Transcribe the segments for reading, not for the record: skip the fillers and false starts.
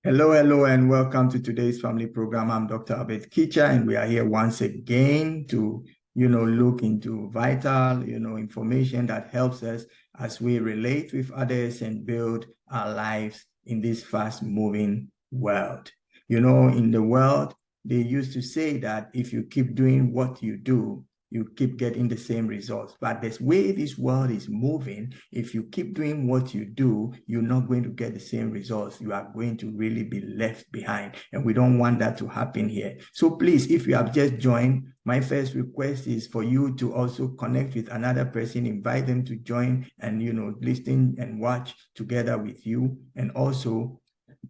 Hello, and welcome to today's family program. I'm Dr. Kitcher, and we are here once again to, look into vital, information that helps us as we relate with others and build our lives in this fast-moving world. In the world, they used to say that if you keep doing what you do, you keep getting the same results. But the way this world is moving, if you keep doing what you do, you're not going to get the same results. You are going to really be left behind. And we don't want that to happen here. So please, if you have just joined, my first request is for you to also connect with another person, invite them to join and, listen and watch together with you. And also,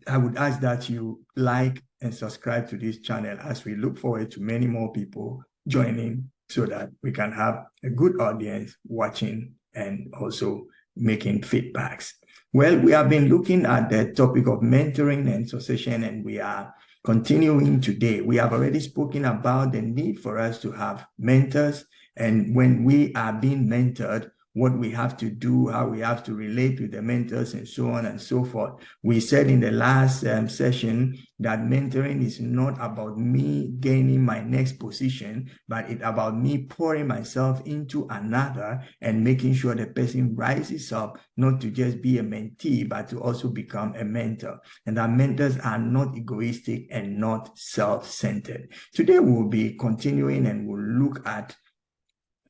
I would ask that you like and subscribe to this channel as we look forward to many more people joining so that we can have a good audience watching and also making feedbacks. Well, we have been looking at the topic of mentoring and succession, and we are continuing today. We have already spoken about the need for us to have mentors, and when we are being mentored, what we have to do, how we have to relate with the mentors, and so on and so forth. We said in the last session that mentoring is not about me gaining my next position, but it's about me pouring myself into another and making sure the person rises up, not to just be a mentee, but to also become a mentor. And that mentors are not egoistic and not self-centered. Today we'll be continuing and we'll look at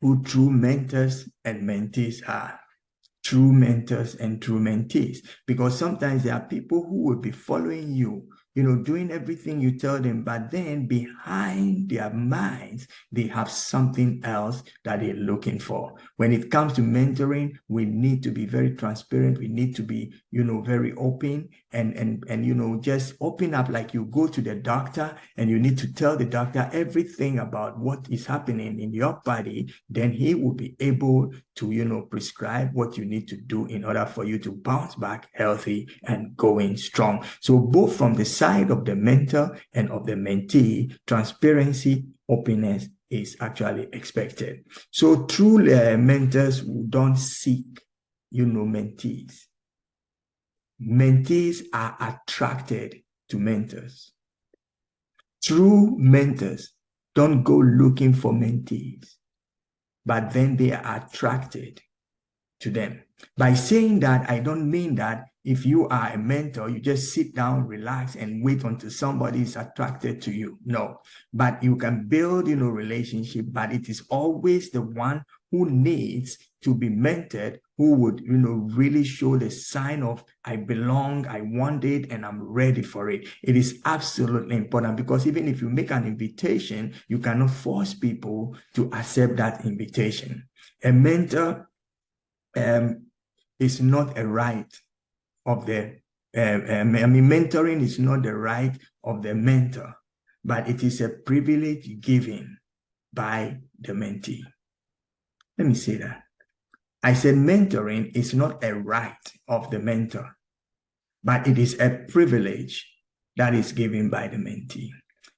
who true mentors and mentees are. True mentors and true mentees. Because sometimes there are people who will be following you, doing everything you tell them, but then behind their minds, they have something else that they're looking for. When it comes to mentoring, we need to be very transparent. We need to be, very open and just open up like you go to the doctor and you need to tell the doctor everything about what is happening in your body. Then he will be able to, prescribe what you need to do in order for you to bounce back healthy and going strong. So both from the side of the mentor and of the mentee, transparency, openness is actually expected. So true mentors don't seek, mentees. Mentees are attracted to mentors. True mentors don't go looking for mentees, but then they are attracted to them. By saying that, I don't mean that if you are a mentor, you just sit down, relax, and wait until somebody is attracted to you. No, but you can build, relationship, but it is always the one who needs to be mentored who would, really show the sign of, I belong, I want it, and I'm ready for it. It is absolutely important because even if you make an invitation, you cannot force people to accept that invitation. A mentor is not a right of the, mentoring is not the right of the mentor, but it is a privilege given by the mentee. Let me say that. I said mentoring is not a right of the mentor, but it is a privilege that is given by the mentee.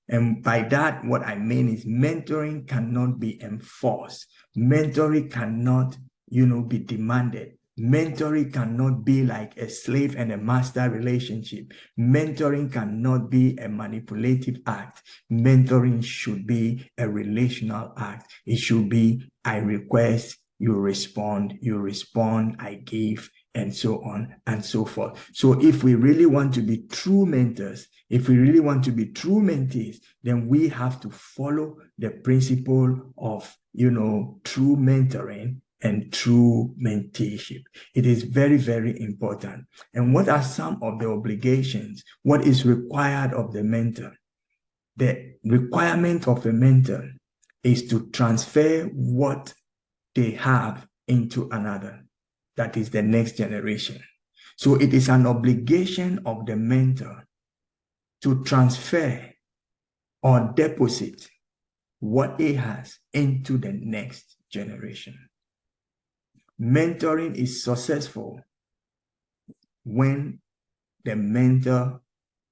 And by that, what I mean is mentoring cannot be enforced. Mentoring cannot, be demanded. Mentoring cannot be like a slave and a master relationship. Mentoring cannot be a manipulative act. Mentoring should be a relational act. It should be, I request, you respond, I give, and so on and so forth. So if we really want to be true mentors, if we really want to be true mentees, then we have to follow the principle of, true mentoring and true mentorship. It is very, very important. And what are some of the obligations? What is required of the mentor? The requirement of a mentor is to transfer what they have into another. That is the next generation. So it is an obligation of the mentor to transfer or deposit what he has into the next generation. Mentoring is successful when the mentor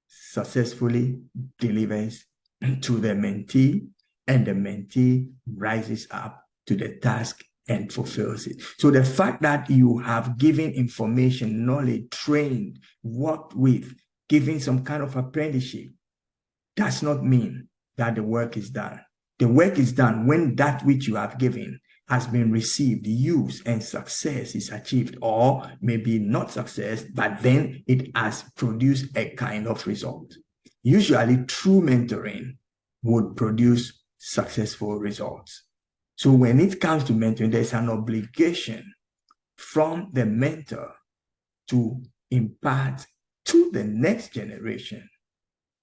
successfully delivers to the mentee and the mentee rises up to the task and fulfills it. So the fact that you have given information, knowledge, trained, worked with giving some kind of apprenticeship, does not mean that the work is done. The work is done when that which you have given has been received, used, and success is achieved, or maybe not success, but then it has produced a kind of result. Usually, true mentoring would produce successful results. So when it comes to mentoring, there's an obligation from the mentor to impart to the next generation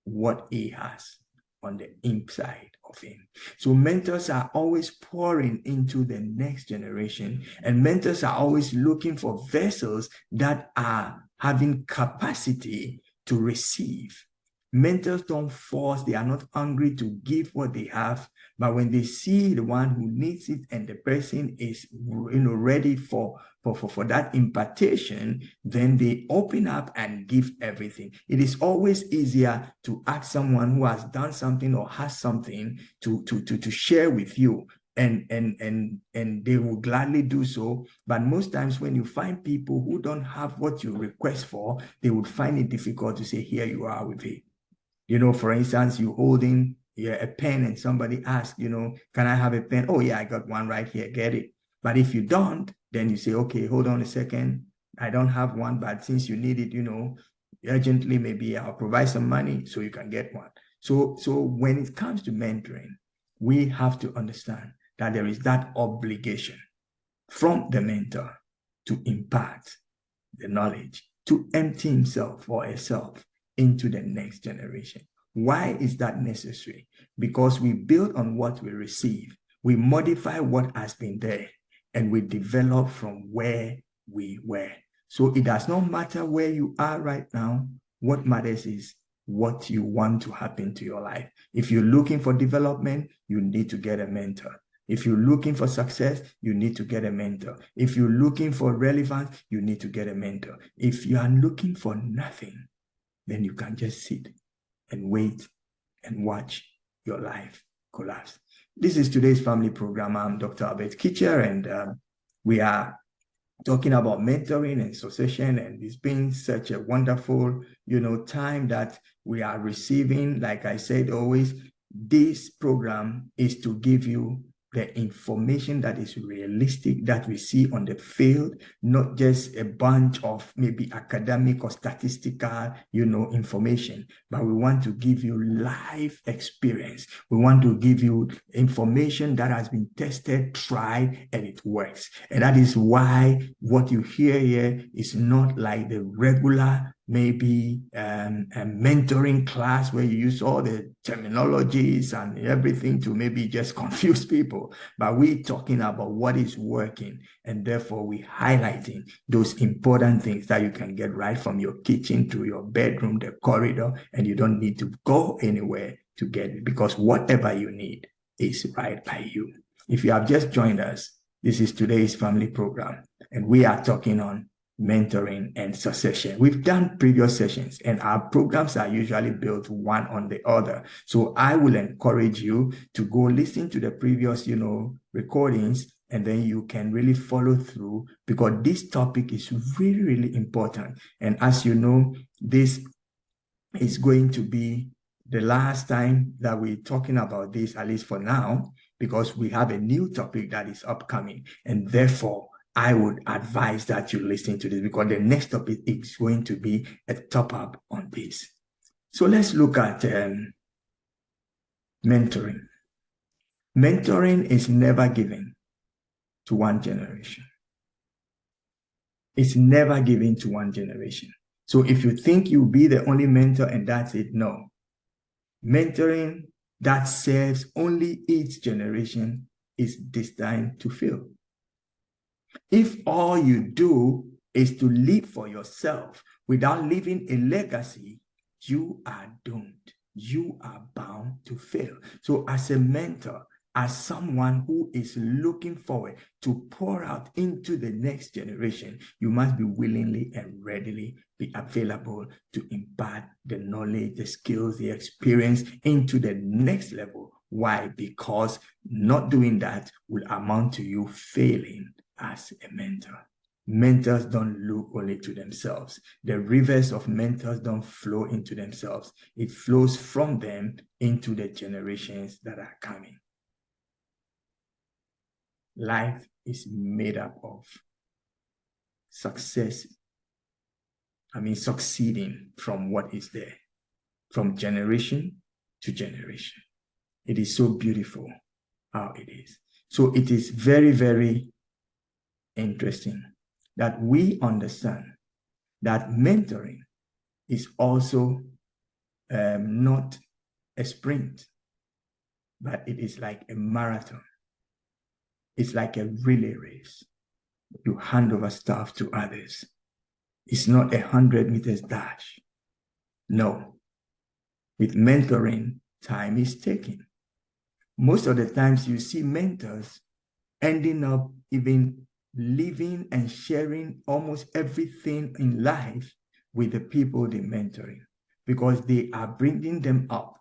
what he has on the inside of him. So mentors are always pouring into the next generation, and mentors are always looking for vessels that are having capacity to receive. Mentors don't force, they are not hungry to give what they have, but when they see the one who needs it and the person is ready for that impartation, then they open up and give everything. It is always easier to ask someone who has done something or has something to share with you, and they will gladly do so. But most times when you find people who don't have what you request for, they would find it difficult to say, here you are with it. For instance, you holding a pen and somebody asks, can I have a pen? Oh yeah, I got one right here, get it. But if you don't, then you say, okay, hold on a second. I don't have one, but since you need it, urgently, maybe I'll provide some money so you can get one. So when it comes to mentoring, we have to understand that there is that obligation from the mentor to impart the knowledge, to empty himself or herself into the next generation. Why is that necessary? Because we build on what we receive, we modify what has been there, and we develop from where we were. So it does not matter where you are right now. What matters is what you want to happen to your life. If you're looking for development, you need to get a mentor. If you're looking for success, you need to get a mentor. If you're looking for relevance, you need to get a mentor. If you are looking for nothing, then you can just sit and wait and watch your life collapse. This is today's family program. I'm Dr. Albert Kitcher, and we are talking about mentoring and succession, and it's been such a wonderful, time that we are receiving. Like I said, always, this program is to give you the information that is realistic that we see on the field, not just a bunch of maybe academic or statistical, information, but we want to give you life experience. We want to give you information that has been tested, tried, and it works. And that is why what you hear here is not like the regular maybe a mentoring class where you use all the terminologies and everything to maybe just confuse people. But we're talking about what is working, and therefore we're highlighting those important things that you can get right from your kitchen to your bedroom, the corridor, and you don't need to go anywhere to get it, because whatever you need is right by you. If you have just joined us, this is today's family program, and we are talking on mentoring and succession. We've done previous sessions, and our programs are usually built one on the other. So I will encourage you to go listen to the previous, recordings, and then you can really follow through, because this topic is really, really important. And as you know, this is going to be the last time that we're talking about this, at least for now, because we have a new topic that is upcoming. And therefore, I would advise that you listen to this, because the next topic is going to be a top-up on this. So let's look at mentoring. Mentoring is never given to one generation. It's never given to one generation. So if you think you'll be the only mentor and that's it, no. Mentoring that serves only each generation is destined to fail. If all you do is to live for yourself without leaving a legacy, you are doomed. You are bound to fail. So as a mentor, as someone who is looking forward to pour out into the next generation, you must be willingly and readily be available to impart the knowledge, the skills, the experience into the next level. Why? Because not doing that will amount to you failing as a mentor. Mentors don't look only to themselves. The rivers of mentors don't flow into themselves. It flows from them into the generations that are coming. Life is made up of succeeding from what is there, from generation to generation. It is so beautiful how it is. So it is very, very interesting that we understand that mentoring is also not a sprint, but it is like a marathon. It's like a relay race. You hand over stuff to others. It's not 100 meters dash. No. With mentoring, time is taken. Most of the times you see mentors ending up even living and sharing almost everything in life with the people they're mentoring, because they are bringing them up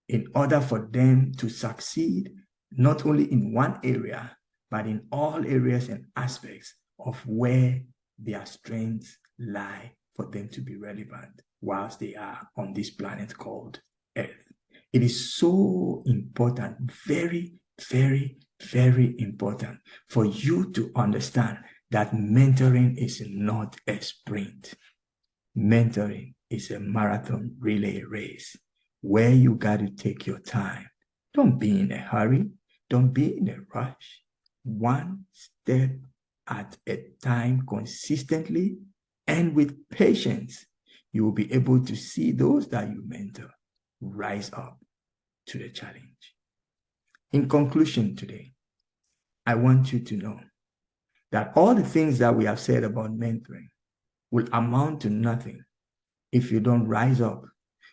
in order for them to succeed, not only in one area, but in all areas and aspects of where their strengths lie, for them to be relevant whilst they are on this planet called Earth. It is so important, very, very, very important for you to understand that mentoring is not a sprint. Mentoring is a marathon relay race where you got to take your time. Don't be in a hurry. Don't be in a rush. One step at a time, consistently and with patience, you will be able to see those that you mentor rise up to the challenge. In conclusion today, I want you to know that all the things that we have said about mentoring will amount to nothing if you don't rise up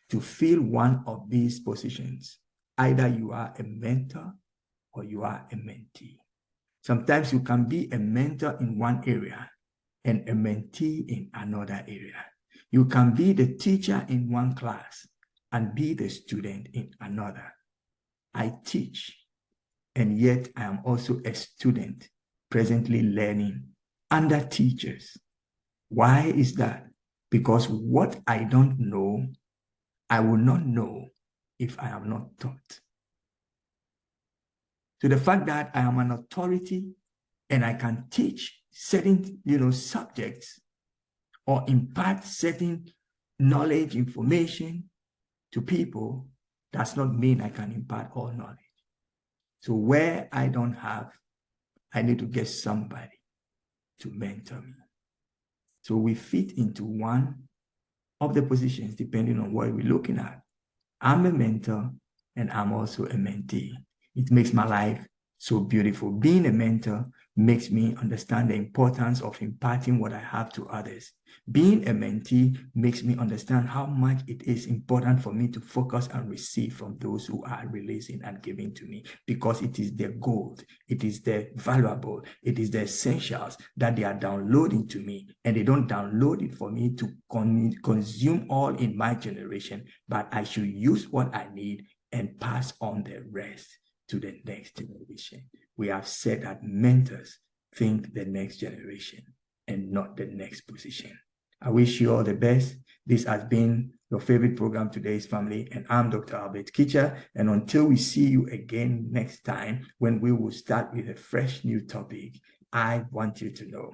to fill one of these positions. Either you are a mentor or you are a mentee. Sometimes you can be a mentor in one area and a mentee in another area. You can be the teacher in one class and be the student in another. I teach, and yet I am also a student presently learning under teachers. Why is that? Because what I don't know, I will not know if I am not taught. So the fact that I am an authority and I can teach certain, subjects or impart certain knowledge, information to people, does not mean I can impart all knowledge. So where I don't have, I need to get somebody to mentor me. So we fit into one of the positions depending on what we're looking at. I'm a mentor and I'm also a mentee. It makes my life so beautiful. Being a mentor makes me understand the importance of imparting what I have to others. Being a mentee makes me understand how much it is important for me to focus and receive from those who are releasing and giving to me, because it is the gold, it is the valuable, it is the essentials that they are downloading to me, and they don't download it for me to consume all in my generation, but I should use what I need and pass on the rest to the next generation. We have said that mentors think the next generation and not the next position. I wish you all the best. This has been your favorite program, Today's Family, and I'm Dr. Albert Kitcher. And until we see you again next time, when we will start with a fresh new topic, I want you to know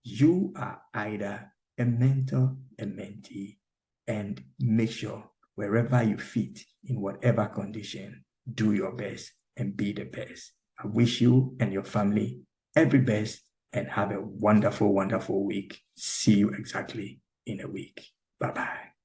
you are either a mentor, a mentee, and make sure wherever you fit, in whatever condition, do your best and be the best. I wish you and your family every best and have a wonderful, wonderful week. See you exactly in a week. Bye-bye.